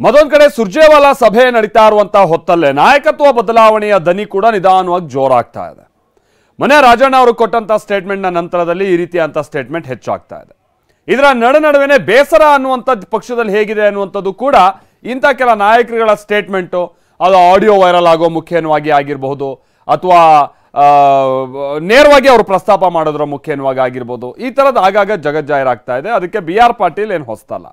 ಮತ್ತೊಂದು ಕಡೆ ಸುರ್ಜೇವಾಲಾ ಸಭೆ ನಡೀತಾ ಇರುವಂತಹ ಹೊತ್ತಲ್ಲೇ ನಾಯಕತ್ವ ಬದಲಾವಣೆಯ ದನಿ ಕೂಡ ನಿಧಾನವಾಗಿ ಜೋರಾಗ್ತಾ ಇದೆ. ಮೊನ್ನೆ ರಾಜಣ್ಣ ಅವರು ಕೊಟ್ಟಂತ ಸ್ಟೇಟ್ಮೆಂಟ್ನ ನಂತರದಲ್ಲಿ ಈ ರೀತಿಯಂತ ಸ್ಟೇಟ್ಮೆಂಟ್ ಹೆಚ್ಚಾಗ್ತಾ ಇದೆ. ಇದರ ನಡುವೆ ಬೇಸರ ಅನ್ನುವಂಥದ್ದು ಪಕ್ಷದಲ್ಲಿ ಹೇಗಿದೆ ಅನ್ನುವಂಥದ್ದು ಕೂಡ ಇಂಥ ಕೆಲ ನಾಯಕರುಗಳ ಸ್ಟೇಟ್ಮೆಂಟು, ಅದು ಆಡಿಯೋ ವೈರಲ್ ಆಗೋ ಮುಖೇನವಾಗಿ ಆಗಿರಬಹುದು ಅಥವಾ ನೇರವಾಗಿ ಅವರು ಪ್ರಸ್ತಾಪ ಮಾಡೋದ್ರ ಮುಖೇನವಾಗಿ ಆಗಿರ್ಬೋದು. ಈ ಥರದ್ದು ಆಗಾಗ ಜಗಜ್ಜಾಹಿರಾಗ್ತಾ ಇದೆ. ಅದಕ್ಕೆ BR ಪಾಟೀಲ್ ಏನು ಹೊಸ್ತಲ್ಲ.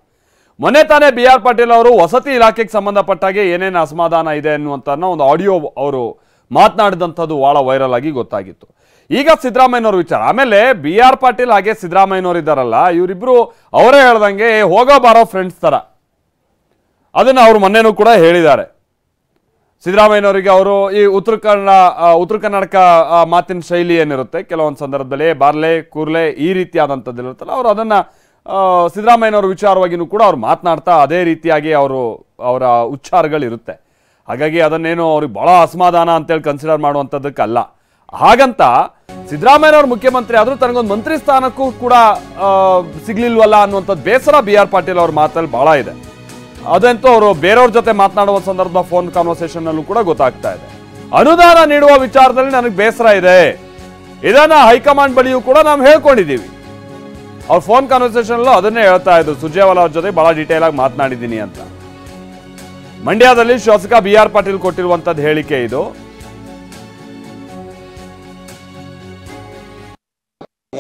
ಮೊನ್ನೆ ತಾನೇ BR ಪಾಟೀಲ್ ಅವರು ವಸತಿ ಇಲಾಖೆಗೆ ಸಂಬಂಧಪಟ್ಟಾಗೆ ಏನೇನು ಅಸಮಾಧಾನ ಇದೆ ಅನ್ನುವಂಥ ಒಂದು ಆಡಿಯೋ ಅವರು ಮಾತನಾಡಿದಂಥದ್ದು ಭಾಳ ವೈರಲ್ ಆಗಿ ಗೊತ್ತಾಗಿತ್ತು. ಈಗ ಸಿದ್ದರಾಮಯ್ಯನವ್ರ ವಿಚಾರ, ಆಮೇಲೆ BR ಪಾಟೀಲ್ ಹಾಗೆ ಸಿದ್ದರಾಮಯ್ಯನವ್ರು ಇದ್ದಾರಲ್ಲ, ಇವರಿಬ್ರು ಅವರೇ ಹೇಳ್ದಂಗೆ ಹೋಗೋ ಬಾರೋ ಫ್ರೆಂಡ್ಸ್ ಥರ. ಅದನ್ನು ಅವರು ಮೊನ್ನೆನೂ ಕೂಡ ಹೇಳಿದ್ದಾರೆ. ಸಿದ್ದರಾಮಯ್ಯನವರಿಗೆ ಅವರು ಈ ಉತ್ತರ ಕರ್ನಾಟಕ ಮಾತಿನ ಶೈಲಿ ಏನಿರುತ್ತೆ, ಕೆಲವೊಂದು ಸಂದರ್ಭದಲ್ಲಿ ಬಾರ್ಲೆ ಕೂರ್ಲೆ ಈ ರೀತಿಯಾದಂಥದ್ದು ಇರುತ್ತಲ್ಲ, ಅವರು ಅದನ್ನು ಸಿದ್ದರಾಮಯ್ಯನವ್ರ ವಿಚಾರವಾಗಿಯೂ ಕೂಡ ಅವ್ರು ಮಾತನಾಡ್ತಾ ಅದೇ ರೀತಿಯಾಗಿ ಅವರ ಉಚ್ಚಾರಗಳಿರುತ್ತೆ. ಹಾಗಾಗಿ ಅದನ್ನೇನು ಅವ್ರಿಗೆ ಭಾಳ ಅಸಮಾಧಾನ ಅಂತೇಳಿ ಕನ್ಸಿಡರ್ ಮಾಡುವಂಥದ್ದಕ್ಕಲ್ಲ. ಹಾಗಂತ ಸಿದ್ದರಾಮಯ್ಯನವ್ರು ಮುಖ್ಯಮಂತ್ರಿ ಆದರೂ ತನಗೊಂದು ಮಂತ್ರಿ ಸ್ಥಾನಕ್ಕೂ ಕೂಡ ಸಿಗ್ಲಿಲ್ವಲ್ಲ ಅನ್ನುವಂಥದ್ದು ಬೇಸರ BR ಪಾಟೀಲ್ ಅವ್ರ ಮಾತಲ್ಲಿ ಭಾಳ ಇದೆ. ಅದಂತೂ ಅವರು ಬೇರೆಯವ್ರ ಜೊತೆ ಮಾತನಾಡುವ ಸಂದರ್ಭ ಫೋನ್ ಕಾನ್ವರ್ಸೇಷನ್ ಅಲ್ಲೂ ಕೂಡ ಗೊತ್ತಾಗ್ತಾ ಇದೆ. ಅನುದಾನ ನೀಡುವ ವಿಚಾರದಲ್ಲಿ ನನಗೆ ಬೇಸರ ಇದೆ, ಇದನ್ನ ಹೈಕಮಾಂಡ್ ಬಳಿಯೂ ಕೂಡ ನಾವು ಹೇಳ್ಕೊಂಡಿದ್ದೀವಿ. ಅವ್ರ ಫೋನ್ ಕಾನ್ವರ್ಸೇಷನ್ ಅಲ್ಲೂ ಅದನ್ನೇ ಹೇಳ್ತಾ ಇದ್ರು, ಸುರ್ಜೇವಾಲಾ ಅವ್ರ ಜೊತೆ ಬಹಳ ಡೀಟೇಲ್ ಆಗಿ ಮಾತನಾಡಿದ್ದೀನಿ ಅಂತ. ಮಂಡ್ಯದಲ್ಲಿ ಶಾಸಕ BR ಪಾಟೀಲ್ ಕೊಟ್ಟಿರುವಂತದ್ದು ಹೇಳಿಕೆ ಇದು.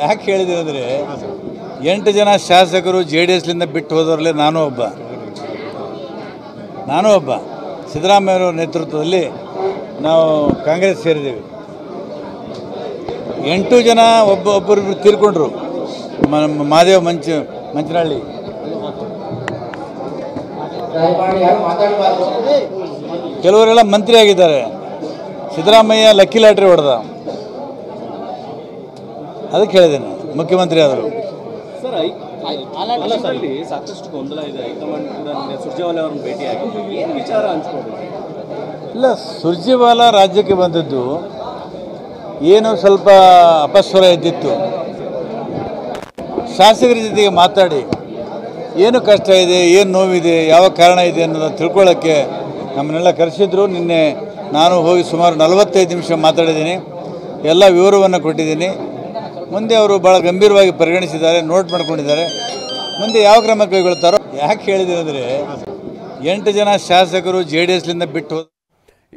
ಯಾಕೆ ಹೇಳಿದೆ ಅಂದರೆ 8 ಜನ ಶಾಸಕರು JDSಲಿಂದ ಬಿಟ್ಟು ಹೋದವರಲ್ಲಿ ನಾನು ಒಬ್ಬ ಸಿದ್ದರಾಮಯ್ಯವ್ರ ನೇತೃತ್ವದಲ್ಲಿ ನಾವು ಕಾಂಗ್ರೆಸ್ ಸೇರಿದ್ದೇವೆ. 8 ಜನ ಒಬ್ಬರಿಬ್ಬರು ತೀರ್ಕೊಂಡ್ರು. ಮಾದೇವ್ ಮಂಚನಹಳ್ಳಿ, ಕೆಲವರೆಲ್ಲ ಮಂತ್ರಿ ಆಗಿದ್ದಾರೆ. ಸಿದ್ದರಾಮಯ್ಯ ಲಕ್ಕಿ ಲಾಟ್ರಿ ಹೊಡೆದ, ಅದಕ್ಕೆ ಹೇಳಿದ್ದೇನೆ ಮುಖ್ಯಮಂತ್ರಿ ಆದರು. ಸಾಕಷ್ಟು ಗೊಂದಲ ಇದೆ. ಹೈಕಮಾಂಡ್ ಕೂಡ ಸುರ್ಜೇವಾಲಾ ಅವರನ್ನು ಭೇಟಿಯಾಗಿ ಏನು ವಿಚಾರ ಹಂಚ್ಕೊಂಡು ಇಲ್ಲ, ಸುರ್ಜೇವಾಲಾ ರಾಜ್ಯಕ್ಕೆ ಬಂದದ್ದು ಏನೋ ಸ್ವಲ್ಪ ಅಪಸ್ವರ ಇದ್ದಿತ್ತು. ಶಾಸಕರ ಜೊತೆಗೆ ಮಾತಾಡಿ ಏನು ಕಷ್ಟ ಇದೆ, ಏನು ನೋವಿದೆ, ಯಾವ ಕಾರಣ ಇದೆ ಅನ್ನೋದನ್ನು ತಿಳ್ಕೊಳ್ಳೋಕ್ಕೆ ನಮ್ಮನ್ನೆಲ್ಲ ಕರೆಸಿದ್ರು. ನಿನ್ನೆ ನಾನು ಹೋಗಿ ಸುಮಾರು 45 ನಿಮಿಷ ಮಾತಾಡಿದ್ದೀನಿ, ಎಲ್ಲ ವಿವರವನ್ನು ಕೊಟ್ಟಿದ್ದೀನಿ. ಮುಂದೆ ಅವರು ಭಾಳ ಗಂಭೀರವಾಗಿ ಪರಿಗಣಿಸಿದ್ದಾರೆ, ನೋಟ್ ಮಾಡ್ಕೊಂಡಿದ್ದಾರೆ. ಮುಂದೆ ಯಾವ ಕ್ರಮ ಕೈಗೊಳ್ತಾರೋ. ಯಾಕೆ ಹೇಳಿದೆ ಅಂದರೆ 8 ಜನ ಶಾಸಕರು JDSಲಿಂದ ಬಿಟ್ಟು ಹೋದ.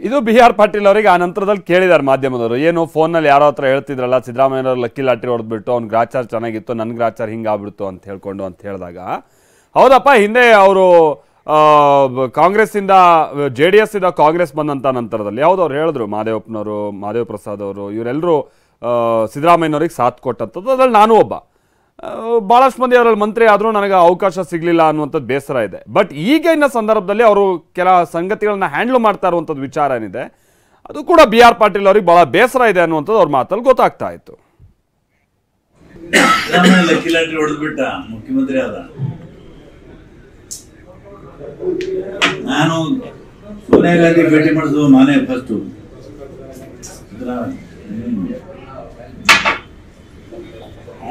ಇದು BR ಪಾಟೀಲ್ ಅವರಿಗೆ ಆ ನಂತರದಲ್ಲಿ ಕೇಳಿದ್ದಾರೆ ಮಾಧ್ಯಮದವರು, ಏನು ಫೋನಲ್ಲಿ ಯಾರೋ ಹತ್ರ ಹೇಳ್ತಿದ್ರಲ್ಲ ಸಿದ್ದರಾಮಯ್ಯನವ್ರು ಲಕ್ಕಿ ಲಾಟ್ರಿ ಹೊಡೆದ್ಬಿಟ್ಟು ಅವ್ನ ಗ್ರಾಚಾರ ಚೆನ್ನಾಗಿತ್ತು, ನನ್ನ ಗ್ರಾಚಾರ ಹಿಂಗಾಗ್ಬಿಡ್ತು ಅಂತ ಹೇಳಿದಾಗ, ಹೌದಪ್ಪ ಹಿಂದೆ ಅವರು ಕಾಂಗ್ರೆಸ್ಸಿಂದ JDS ಇಂದ ಕಾಂಗ್ರೆಸ್ ಬಂದಂಥ ನಂತರದಲ್ಲಿ ಯಾವುದು ಅವ್ರು ಹೇಳಿದ್ರು, ಮಾದೇವ್ ಪ್ರಸಾದ್ ಅವರು ಇವರೆಲ್ಲರೂ ಸಿದ್ದರಾಮಯ್ಯನವ್ರಿಗೆ ಸಾಥ್ ಕೊಟ್ಟಂಥದ್ದು. ಅದ್ರಲ್ಲಿ ನಾನು ಒಬ್ಬ. ಭಾಳಷ್ಟು ಮಂದಿ ಅವರಲ್ಲಿ ಮಂತ್ರಿ ಆದರೂ ನನಗೆ ಅವಕಾಶ ಸಿಗಲಿಲ್ಲ ಅನ್ನುವಂಥದ್ದು ಬೇಸರ ಇದೆ. ಬಟ್ ಈಗಿನ ಸಂದರ್ಭದಲ್ಲಿ ಅವರು ಕೆಲ ಸಂಗತಿಗಳನ್ನ ಹ್ಯಾಂಡ್ಲ್ ಮಾಡ್ತಾ ಇರುವಂಥದ್ದು ವಿಚಾರ ಏನಿದೆ, ಅದು ಕೂಡ BR ಪಾಟೀಲ್ ಅವ್ರಿಗೆ ಭಾಳ ಬೇಸರ ಇದೆ ಅನ್ನುವಂಥದ್ದು ಅವ್ರ ಮಾತಲ್ಲಿ ಗೊತ್ತಾಗ್ತಾ ಇತ್ತು. ಮುಖ್ಯಮಂತ್ರಿ ಆದ ನಾನು ಸೋನಿಯಾ ಗಾಂಧಿ ಭೇಟಿ ಮಾಡಿದ್ರು ನಾನೇ ಫಸ್ಟು.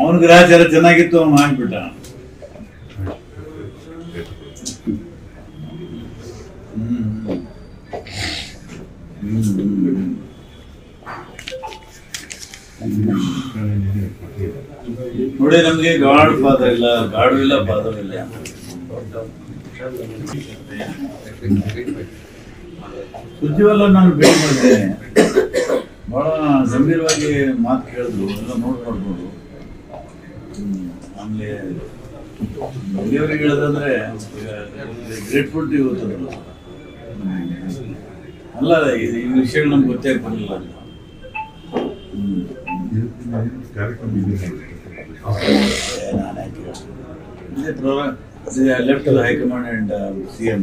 ಅವನ ಗ್ರಹಚಾರ ಚೆನ್ನಾಗಿತ್ತು, ಅವನು ಮಾಡ್ಬಿಟ್ಟ. ನೋಡಿ, ನಮ್ಗೆ ಗಾಡ್ ಫಾದರ್ ಇಲ್ಲ, ಗಾಡು ಇಲ್ಲ, ಫಾದರ್ ಇಲ್ಲ. ಸುರ್ಜೇವಾಲಾ ನಾನು ಭೇಟಿ ಮಾಡಿದೆ, ಬಹಳ ಗಂಭೀರವಾಗಿ ಮಾತು ಕೇಳಿದ್ರು, ಎಲ್ಲ ನೋಟ್ ಮಾಡ್ಕೊಂಡು. ಆಮೇಲೆ ಮೋದಿಯವ್ರಿಗೆ ಹೇಳೋದಂದ್ರೆ ಗ್ರೇಟ್ಫುಲ್ ಟು ಇವತ್ತಲ್ಲ, ಅಲ್ಲ ಈ ವಿಷಯಗಳು ನಮ್ಗೆ ಗೊತ್ತೇ ಬರಲಿಲ್ಲ. ಲೆಫ್ಟ್ ಹೈಕಮಾಂಡ್ ಅಂಡ್ CM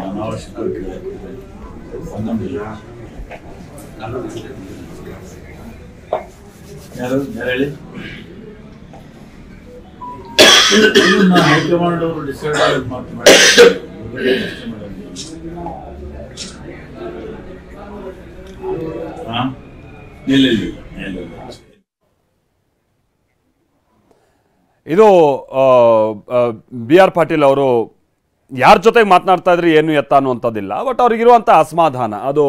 ಅನಾವಶ್ಯಕ ಯಾರು ಹೇಳಿ. ಹೈಕಮಾಂಡ್ ಅವರು ಡಿಸೈಡ್ ಮಾಡಿ ಇದು ಬಿ ಆರ್ ಪಾಟೀಲ್ ಅವರು ಯಾರ ಜೊತೆಗೆ ಮಾತನಾಡ್ತಾ ಇದ್ರಿ ಏನು ಎತ್ತ ಅನ್ನುವಂಥದ್ದಿಲ್ಲ, ಬಟ್ ಅವ್ರಿಗಿರುವಂಥ ಅಸಮಾಧಾನ ಅದು.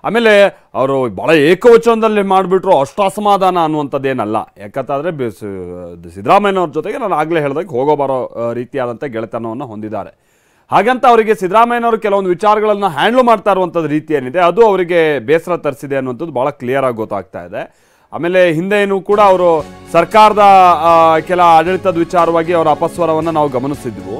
ಆಮೇಲೆ ಅವರು ಭಾಳ ಏಕವಚನದಲ್ಲಿ ಮಾಡಿಬಿಟ್ರು ಅಷ್ಟು ಅಸಮಾಧಾನ ಅನ್ನುವಂಥದ್ದೇನಲ್ಲ. ಯಾಕಂತಾದರೆ ಸಿದ್ದರಾಮಯ್ಯನವ್ರ ಜೊತೆಗೆ ನಾನು ಆಗಲೇ ಹೇಳಿದಾಗ ಹೋಗೋ ಬರೋ ರೀತಿಯಾದಂಥ ಗೆಳೆತನವನ್ನು ಹೊಂದಿದ್ದಾರೆ. ಹಾಗಂತ ಅವರಿಗೆ ಸಿದ್ದರಾಮಯ್ಯನವರು ಕೆಲವೊಂದು ವಿಚಾರಗಳನ್ನು ಹ್ಯಾಂಡ್ಲ್ ಮಾಡ್ತಾ ಇರುವಂಥದ್ದು ರೀತಿ ಏನಿದೆ ಅದು ಅವರಿಗೆ ಬೇಸರ ತರಿಸಿದೆ ಅನ್ನುವಂಥದ್ದು ಭಾಳ ಕ್ಲಿಯರ್ ಆಗಿ ಗೊತ್ತಾಗ್ತಾ ಇದೆ. ಆಮೇಲೆ ಹಿಂದೆಯೂ ಕೂಡ ಅವರು ಸರ್ಕಾರದ ಕೆಲ ಆಡಳಿತದ ವಿಚಾರವಾಗಿ ಅವರ ಅಪಸ್ವರವನ್ನು ನಾವು ಗಮನಿಸಿದ್ವು.